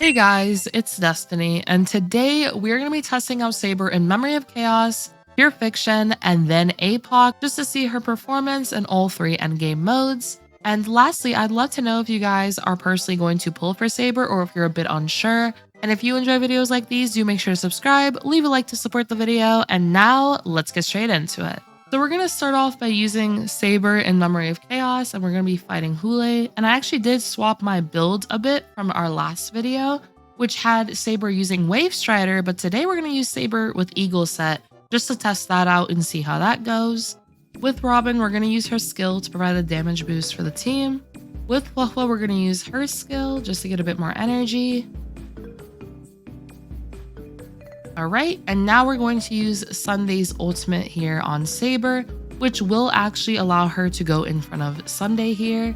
Hey guys, it's Destiny, and today we're going to be testing out Saber in Memory of Chaos, Pure Fiction, and then APOC just to see her performance in all three endgame modes. And lastly, I'd love to know if you guys are personally going to pull for Saber or if you're a bit unsure. And if you enjoy videos like these, do make sure to subscribe, leave a like to support the video, and now let's get straight into it. So we're going to start off by using Saber in Memory of Chaos, and we're going to be fighting Hule. And I actually did swap my build a bit from our last video, which had Saber using Wave Strider, but today we're going to use Saber with Eagle Set just to test that out and see how that goes. With Robin, we're going to use her skill to provide a damage boost for the team. With Huohuo, we're going to use her skill just to get a bit more energy. Alright, and now we're going to use Sunday's ultimate here on Saber, which will actually allow her to go in front of Sunday here.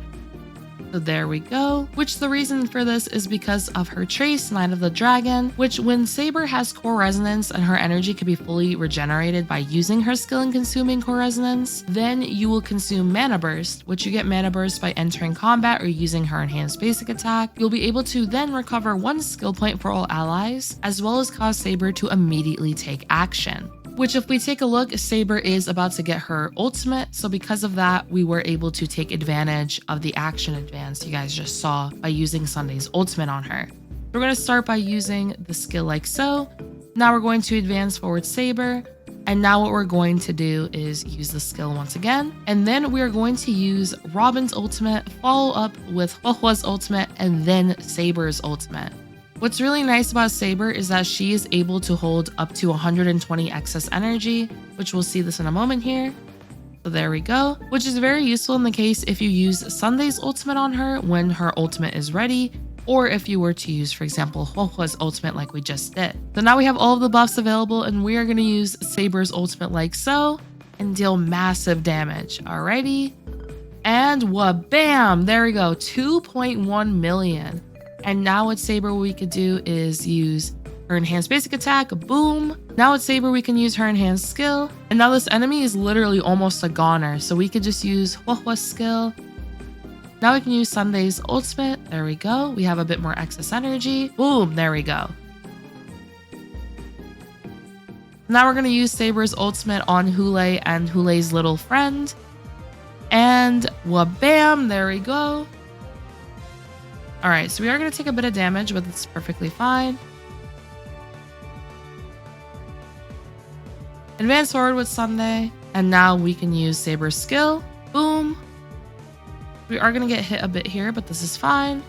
So there we go, which the reason for this is because of her trace, Knight of the Dragon, which when Saber has Core Resonance and her energy can be fully regenerated by using her skill and consuming Core Resonance, then you will consume Mana Burst, which you get Mana Burst by entering combat or using her enhanced basic attack. You'll be able to then recover one skill point for all allies, as well as cause Saber to immediately take action. Which if we take a look, Saber is about to get her ultimate, so because of that, we were able to take advantage of the action advance you guys just saw by using Sunday's ultimate on her. We're going to start by using the skill like so. Now we're going to advance forward Saber, and now what we're going to do is use the skill once again, and then we are going to use Robin's ultimate, follow up with Huohuo's ultimate, and then Saber's ultimate. What's really nice about Saber is that she is able to hold up to 120 excess energy, which we'll see this in a moment here. So there we go, which is very useful in the case if you use Sunday's ultimate on her when her ultimate is ready, or if you were to use, for example, Huohuo's ultimate like we just did. So now we have all of the buffs available, and we are going to use Saber's ultimate like so and deal massive damage. Alrighty. And bam, there we go, 2.1 million. And now with Saber, what we could do is use her enhanced basic attack, boom. Now with Saber, we can use her enhanced skill. And now this enemy is literally almost a goner, so we could just use Huohuo's skill. Now we can use Sunday's ultimate, there we go. We have a bit more excess energy, boom, there we go. Now we're gonna use Saber's ultimate on Hule and Hule's little friend. And bam, there we go. All right, so we are going to take a bit of damage, but it's perfectly fine. Advance forward with Sunday, and now we can use Saber's skill. Boom. We are going to get hit a bit here, but this is fine.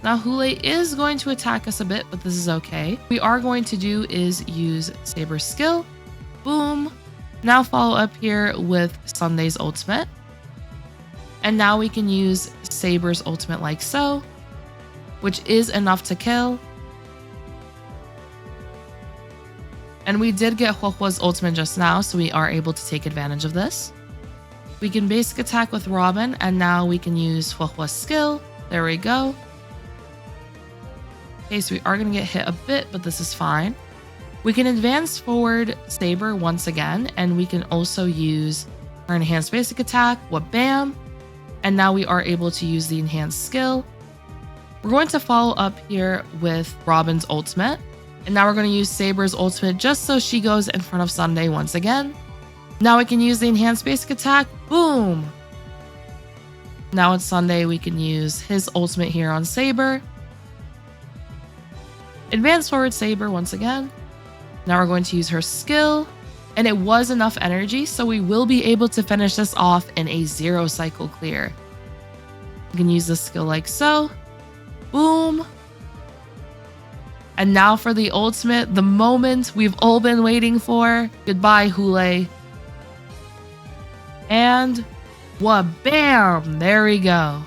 Now Hule is going to attack us a bit, but this is okay. What we are going to do is use Saber's skill. Boom. Now follow up here with Sunday's ultimate. And now we can use Saber's ultimate like so, which is enough to kill. And we did get Huohuo's ultimate just now, so we are able to take advantage of this. We can basic attack with Robin, and now we can use Huohuo's skill. There we go. Okay, so we are going to get hit a bit, but this is fine. We can advance forward Saber once again, and we can also use her enhanced basic attack, bam. And now we are able to use the enhanced skill. We're going to follow up here with Robin's ultimate. And now we're going to use Saber's ultimate just so she goes in front of Sunday once again. Now we can use the enhanced basic attack. Boom! Now it's Sunday, we can use his ultimate here on Saber. Advance forward Saber once again. Now we're going to use her skill. And it was enough energy, so we will be able to finish this off in a 0 cycle clear. You can use the skill like so. Boom. And now for the ultimate, the moment we've all been waiting for. Goodbye, Hule. And bam, there we go.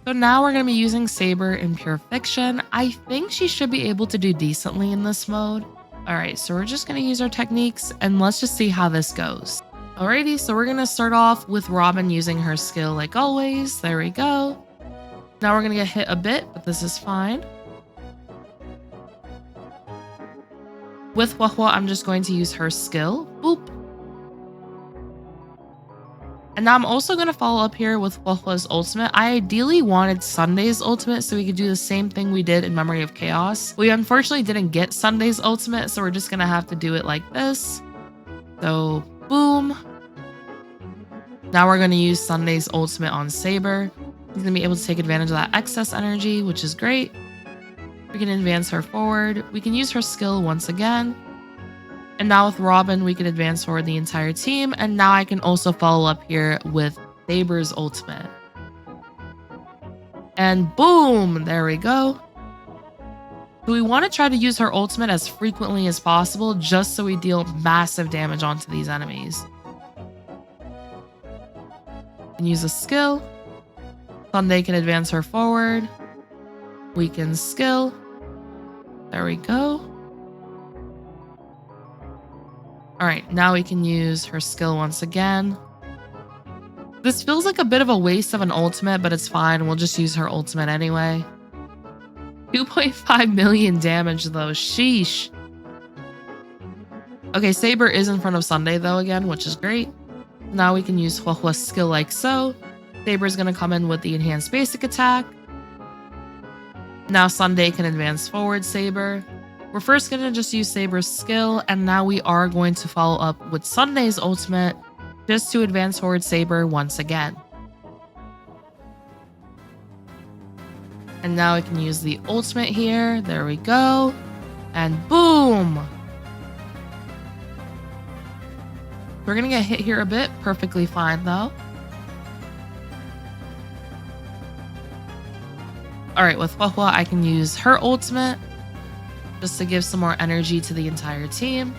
So now we're going to be using Saber in Pure Fiction. I think she should be able to do decently in this mode. All right, so we're just going to use our techniques and let's just see how this goes. Alrighty, so we're going to start off with Robin using her skill like always. There we go. Now we're going to get hit a bit, but this is fine. With Huohuo, I'm just going to use her skill. Boop. And now I'm also going to follow up here with Huohuo's ultimate. I ideally wanted Sunday's ultimate so we could do the same thing we did in Memory of Chaos. We unfortunately didn't get Sunday's ultimate, so we're just going to have to do it like this. So, boom. Now we're going to use Sunday's ultimate on Saber. He's going to be able to take advantage of that excess energy, which is great. We can advance her forward. We can use her skill once again. And now with Robin, we can advance forward the entire team. And now I can also follow up here with Saber's ultimate. And boom, there we go. So we want to try to use her ultimate as frequently as possible, just so we deal massive damage onto these enemies. And use a skill. Sunday can advance her forward. We can skill. There we go. All right, now we can use her skill once again. This feels like a bit of a waste of an ultimate, but it's fine. We'll just use her ultimate anyway. 2.5 million damage though, sheesh. Okay, Saber is in front of Sunday though again, which is great. Now we can use Huohuo's skill like so. Saber's gonna come in with the enhanced basic attack. Now Sunday can advance forward Saber. We're first going to just use Saber's skill, and now we are going to follow up with Sunday's ultimate just to advance forward Saber once again. And now we can use the ultimate here. There we go. And boom! We're going to get hit here a bit. Perfectly fine, though. Alright, with Huohuo, I can use her ultimate just to give some more energy to the entire team.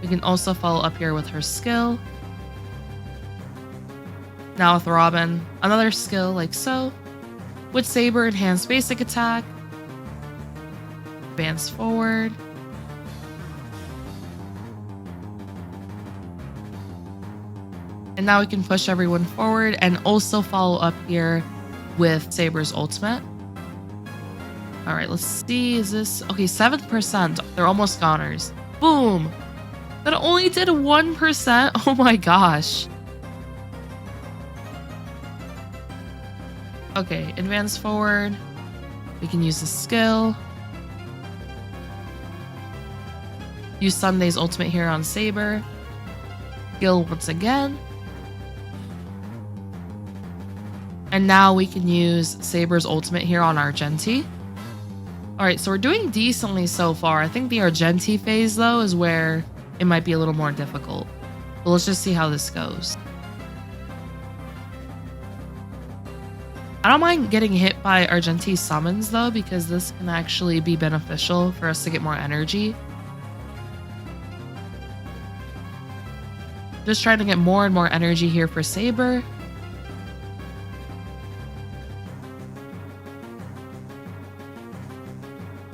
We can also follow up here with her skill. Now with Robin, another skill like so. With Saber, enhanced basic attack. Advance forward. And now we can push everyone forward and also follow up here with Saber's ultimate. All right, let's see. Is this... Okay, 7%. They're almost goners. Boom. That only did 1%. Oh my gosh. Okay, advance forward. We can use the skill. Use Sunday's ultimate here on Saber. Skill once again. And now we can use Saber's ultimate here on Argenti. Alright, so we're doing decently so far. I think the Argenti phase, though, is where it might be a little more difficult. But let's just see how this goes. I don't mind getting hit by Argenti summons, though, because this can actually be beneficial for us to get more energy. Just trying to get more and more energy here for Saber.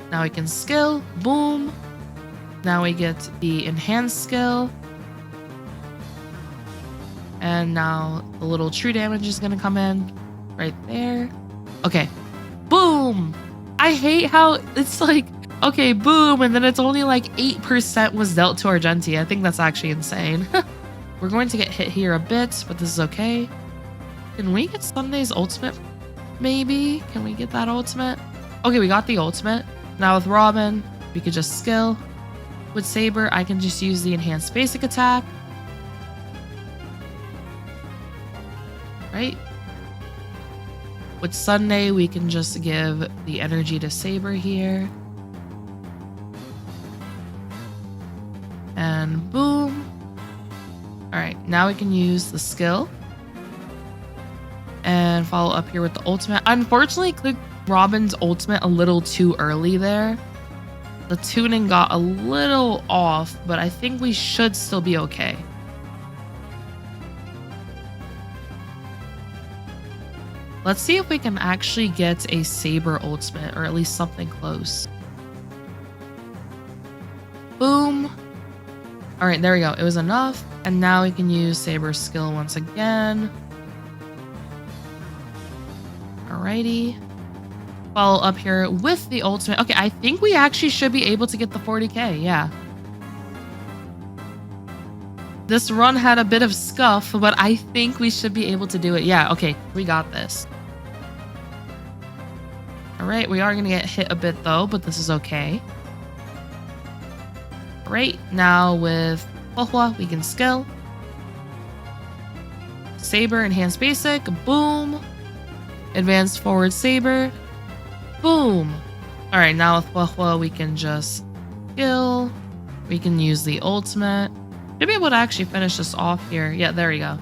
Now we can skill. Boom. Now we get the enhanced skill. And now the little true damage is going to come in right there. Okay. Boom. I hate how it's like, okay, boom. And then it's only like 8% was dealt to Argenti. I think that's actually insane. We're going to get hit here a bit, but this is okay. Can we get Sunday's ultimate? Maybe. Can we get that ultimate? Okay, we got the ultimate. Now with Robin, we could just skill. With Saber, I can just use the enhanced basic attack. Right? With Sunday, we can just give the energy to Saber here. And boom. Alright, now we can use the skill. And follow up here with the ultimate. Unfortunately, clicked Robin's ultimate a little too early there. The tuning got a little off, but I think we should still be okay. Let's see if we can actually get a Saber ultimate, or at least something close. Boom. All right, there we go. It was enough. And now we can use Saber's skill once again. Alrighty. Follow up here with the ultimate. Okay, I think we actually should be able to get the 40k. Yeah. This run had a bit of scuff, but I think we should be able to do it. Yeah, okay, we got this. All right, we are going to get hit a bit though, but this is okay. All right, now with Huohuo, we can skill. Saber, enhanced basic, boom. Advanced forward Saber, boom. All right, now with Huohuo, we can just skill. We can use the ultimate. Should be able to actually finish this off here. Yeah, there we go.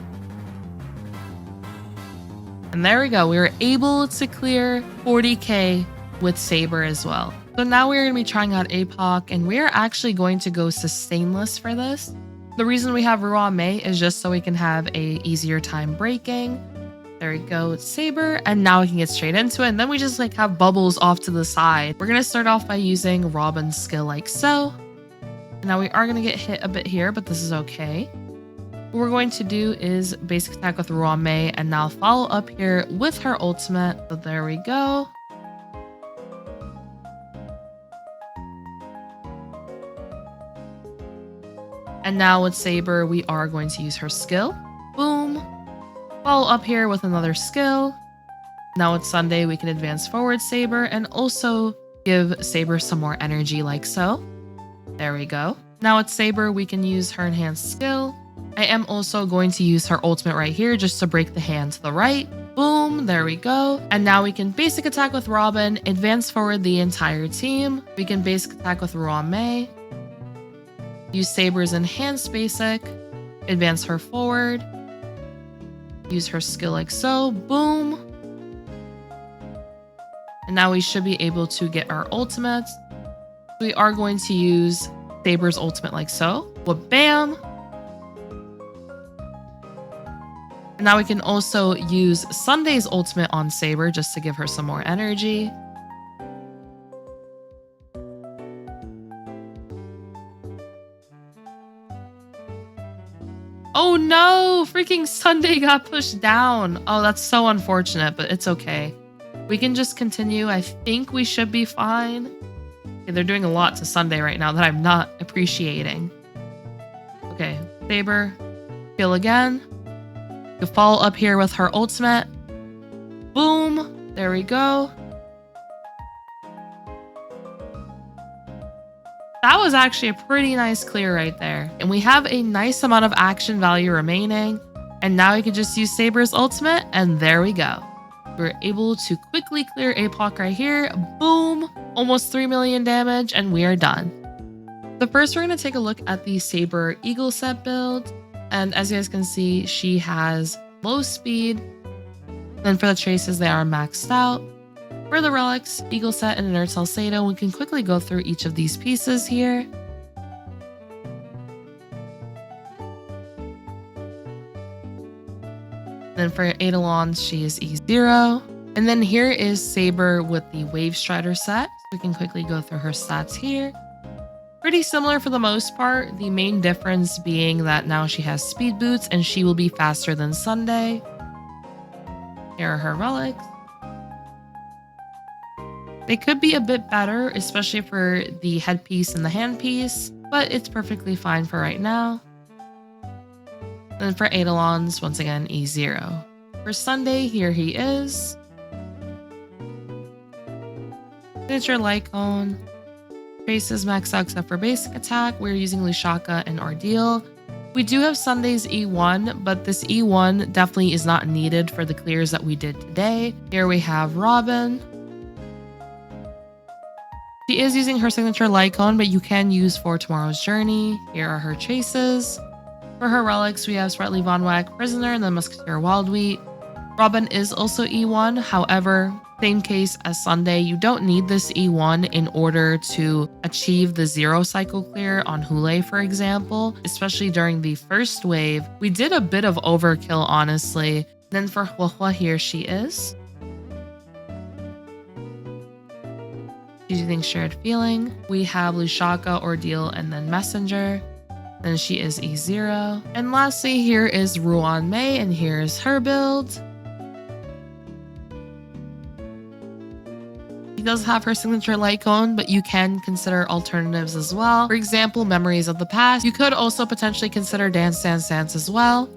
And there we go. We were able to clear 40k with Saber as well. So now we're going to be trying out APOC, and we're actually going to go sustainless for this. The reason we have Ruan Mei is just so we can have a easier time breaking. There we go, it's Saber, and now we can get straight into it, and then we just like have bubbles off to the side. We're going to start off by using Robin's skill like so. Now we are going to get hit a bit here, but this is okay. What we're going to do is basic attack with Ruan Mei and now follow up here with her ultimate. So there we go. And now with Saber, we are going to use her skill. Boom. Follow up here with another skill. Now with Sunday, we can advance forward Saber and also give Saber some more energy like so. There we go. Now with Saber, we can use her enhanced skill. I am also going to use her ultimate right here just to break the hand to the right. Boom, there we go. And now we can basic attack with Robin, advance forward the entire team. We can basic attack with Ruan Mei. Use Saber's enhanced basic, advance her forward. Use her skill like so, boom. And now we should be able to get our ultimates. We are going to use Saber's ultimate like so. Well, bam. And now we can also use Sunday's ultimate on Saber just to give her some more energy. Oh no, freaking Sunday got pushed down. Oh, that's so unfortunate, but it's okay. We can just continue. I think we should be fine. Okay, they're doing a lot to Sunday right now that I'm not appreciating. Okay, Saber, kill again. You follow up here with her ultimate. Boom, there we go. That was actually a pretty nice clear right there. And we have a nice amount of action value remaining. And now we can just use Saber's ultimate, and there we go. We're able to quickly clear APOC right here. Boom, almost 3 million damage, and we are done. So first, we're going to take a look at the Saber Eagle set build. And as you guys can see, she has low speed. Then for the traces, they are maxed out. For the relics, Eagle set and Inert Salcedo, we can quickly go through each of these pieces here. Then for Eidolon, she is E0. And then here is Saber with the Wave Strider set. We can quickly go through her stats here. Pretty similar for the most part, the main difference being that now she has speed boots and she will be faster than Sunday. Here are her relics. They could be a bit better, especially for the headpiece and the handpiece, but it's perfectly fine for right now. Then for Eidolons, once again, E0. For Sunday, here he is. Signature Lycone. Traces max out except for basic attack. We're using Lushaka and Ordeal. We do have Sunday's E1, but this E1 definitely is not needed for the clears that we did today. Here we have Robin. She is using her signature Lycone, but you can use for Tomorrow's Journey. Here are her traces. For her relics, we have Sprightly Von Wack, Prisoner, and then Musketeer Wildwheat. Robin is also E1, however, same case as Sunday, you don't need this E1 in order to achieve the 0 cycle clear on Hule, for example, especially during the first wave. We did a bit of overkill, honestly. Then for Huohuo, here she is. She's using Shared Feeling. We have Lushaka, Ordeal, and then Messenger. Then she is E0. And lastly, here is Ruan Mei, and here's her build. does have her signature light cone, but you can consider alternatives as well. For example, Memories of the Past. You could also potentially consider Dance Dance Dance as well.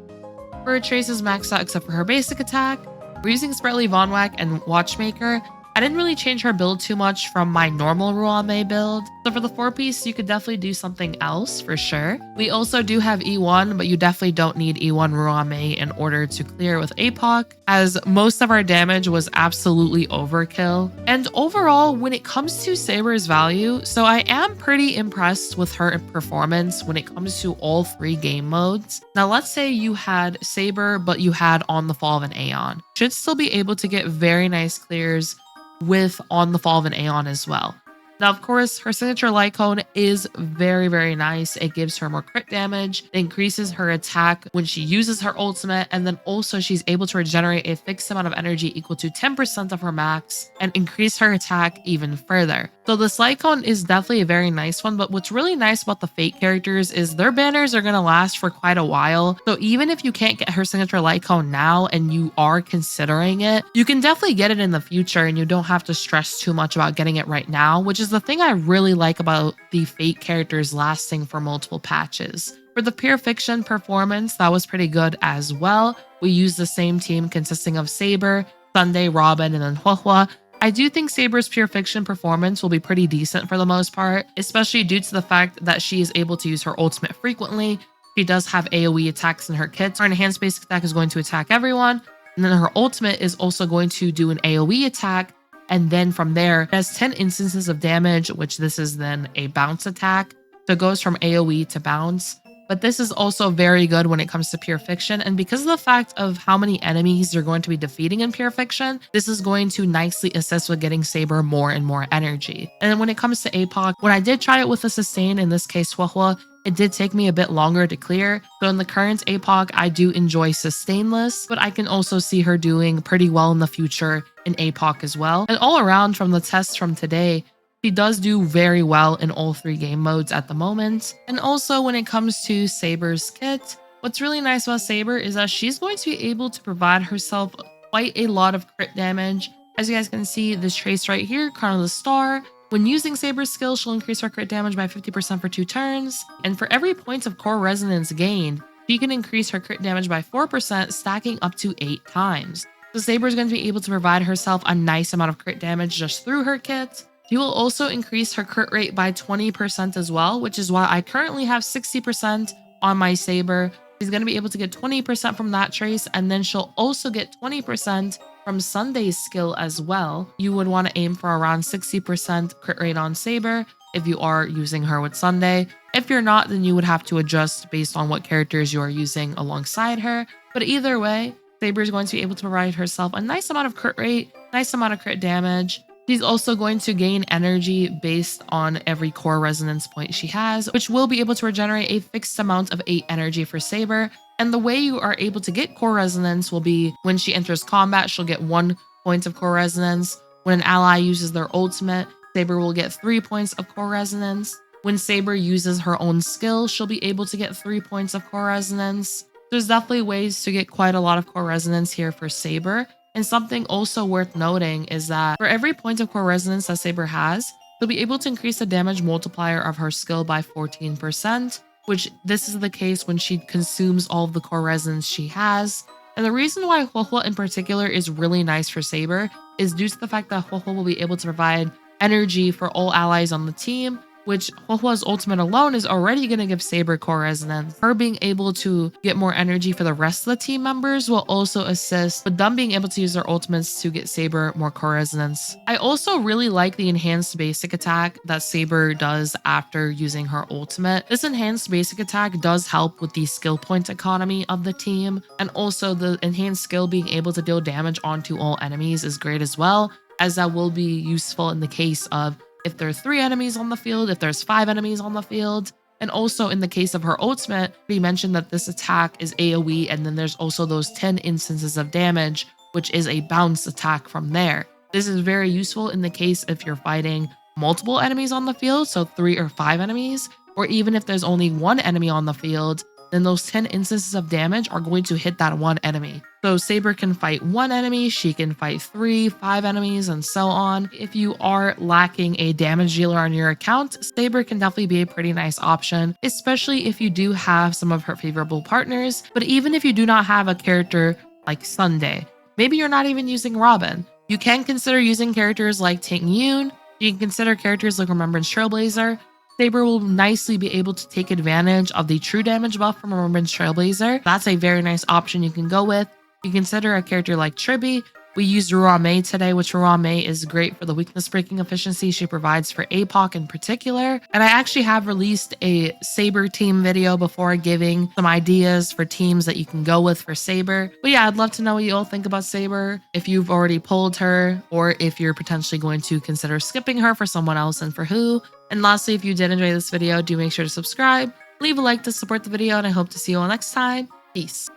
Her trace is maxed out except for her basic attack. We're using Sprightly Von Whack and Watchmaker. I didn't really change her build too much from my normal Ruame build. So for the 4-piece, you could definitely do something else for sure. We also do have E1, but you definitely don't need E1 Ruame in order to clear with APOC, as most of our damage was absolutely overkill. And overall, when it comes to Saber's value, so I am pretty impressed with her performance when it comes to all 3 game modes. Now let's say you had Saber, but you had On the Fall of an Aeon. Should still be able to get very nice clears with On the Fall of an Aeon as well. Now, of course, her signature light cone is very, very nice. It gives her more crit damage, it increases her attack when she uses her ultimate, and then also she's able to regenerate a fixed amount of energy equal to 10% of her max and increase her attack even further. So this light cone is definitely a very nice one, but what's really nice about the Fate characters is their banners are going to last for quite a while. So even if you can't get her signature light cone now and you are considering it, you can definitely get it in the future and you don't have to stress too much about getting it right now, which is the thing I really like about the Fate characters lasting for multiple patches. For the Pure Fiction performance, that was pretty good as well. We used the same team consisting of Saber, Sunday, Robin, and then Huohua. I do think Saber's Pure Fiction performance will be pretty decent for the most part, especially due to the fact that she is able to use her ultimate frequently. She does have AoE attacks in her kits. Her enhanced basic attack is going to attack everyone, and then her ultimate is also going to do an AoE attack, and then from there, it has 10 instances of damage, which this is then a bounce attack. So it goes from AoE to bounce. But this is also very good when it comes to Pure Fiction, and because of the fact of how many enemies you're going to be defeating in Pure Fiction, this is going to nicely assist with getting Saber more and more energy. And then when it comes to APOC, when I did try it with a sustain, in this case Huohua, it did take me a bit longer to clear. So in the current APOC, I do enjoy sustainless, but I can also see her doing pretty well in the future in APOC as well. And all around from the tests from today, she does do very well in all 3 game modes at the moment. And also when it comes to Saber's kit, what's really nice about Saber is that she's going to be able to provide herself quite a lot of crit damage. As you guys can see, this trace right here, Crown of the Star. When using Saber's skill, she'll increase her crit damage by 50% for 2 turns. And for every point of core resonance gained, she can increase her crit damage by 4%, stacking up to 8 times. So Saber is going to be able to provide herself a nice amount of crit damage just through her kit. She will also increase her crit rate by 20% as well, which is why I currently have 60% on my Saber. She's going to be able to get 20% from that trace, and then she'll also get 20% from Sunday's skill as well. You would want to aim for around 60% crit rate on Saber if you are using her with Sunday. If you're not, then you would have to adjust based on what characters you are using alongside her. But either way, Saber is going to be able to provide herself a nice amount of crit rate, nice amount of crit damage. She's also going to gain energy based on every core resonance point she has, which will be able to regenerate a fixed amount of 8 energy for Saber. And the way you are able to get core resonance will be when she enters combat, she'll get 1 point of core resonance. When an ally uses their ultimate, Saber will get 3 points of core resonance. When Saber uses her own skill, she'll be able to get 3 points of core resonance. There's definitely ways to get quite a lot of core resonance here for Saber. And something also worth noting is that for every point of core resonance that Saber has, she'll be able to increase the damage multiplier of her skill by 14%, which this is the case when she consumes all of the core resonance she has. And the reason why Huohua in particular is really nice for Saber is due to the fact that Huohua will be able to provide energy for all allies on the team, which Huohua's ultimate alone is already going to give Saber core resonance. Her being able to get more energy for the rest of the team members will also assist with them being able to use their ultimates to get Saber more core resonance. I also really like the enhanced basic attack that Saber does after using her ultimate. This enhanced basic attack does help with the skill point economy of the team, and also the enhanced skill being able to deal damage onto all enemies is great as well, as that will be useful in the case of if there are 3 enemies on the field, if there's 5 enemies on the field. And also in the case of her ultimate, we mentioned that this attack is AoE, and then there's also those 10 instances of damage, which is a bounce attack from there. This is very useful in the case if you're fighting multiple enemies on the field, so 3 or 5 enemies, or even if there's only 1 enemy on the field, then those 10 instances of damage are going to hit that one enemy. So Saber can fight one enemy, she can fight 3, 5 enemies, and so on. If you are lacking a damage dealer on your account, Saber can definitely be a pretty nice option, especially if you do have some of her favorable partners. But even if you do not have a character like Sunday, maybe you're not even using Robin, you can consider using characters like Ting Yun. You can consider characters like Remembrance Trailblazer. Saber will nicely be able to take advantage of the true damage buff from Remembrance Trailblazer. That's a very nice option you can go with. You consider a character like Tribbie. We used Ruame today, which Ruame is great for the weakness breaking efficiency she provides for APOC in particular. And I actually have released a Saber team video before giving some ideas for teams that you can go with for Saber. But yeah, I'd love to know what you all think about Saber, if you've already pulled her, or if you're potentially going to consider skipping her for someone else and for who. And lastly, if you did enjoy this video, do make sure to subscribe, leave a like to support the video, and I hope to see you all next time. Peace.